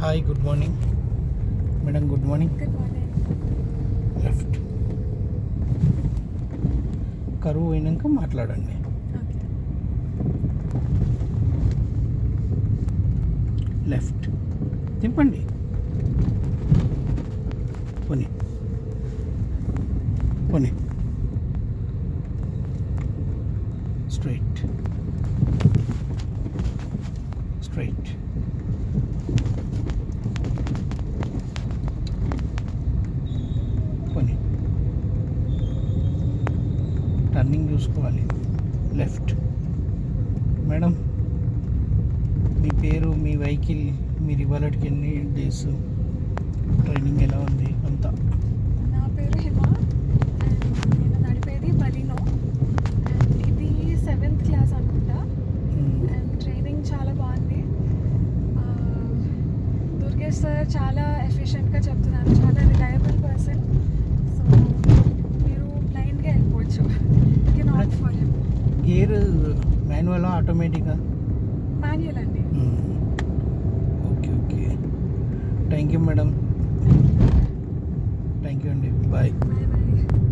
Hi good morning madam. Good morning. Good morning. Left కరువు అయినాక మాట్లాడండి. ఓకే. లెఫ్ట్ తిప్పండి. పోనీ పోనీ. Straight straight. పోనీ. టర్నింగ్ చూసుకోవాలి. లెఫ్ట్. మేడం మీ పేరు, మీ వెహికల్, మీరు ఇవాళకి ఎన్ని డేస్ ట్రైనింగ్ ఎలా ఉంది అంతా? నా పేరు హిమ అండ్ నేను నడిపేది బలినో అండ్ ఇది 7th క్లాస్ అనుకుంటా. అండ్ ట్రైనింగ్ చాలా బాగుంది. దుర్గేష్ సార్ చాలా ఎఫిషియెంట్గా చెప్తున్నారు, చాలా రిలయబుల్ పర్సన్. సో మీరు బ్లైండ్గా వెళ్ళిపోవచ్చు. You can opt for him. Gear manual ఆటోమేటికా? మాన్యువల్ అండి. Okay okay. Thank you madam. Thank you అండి. బాయ్. Bye bye.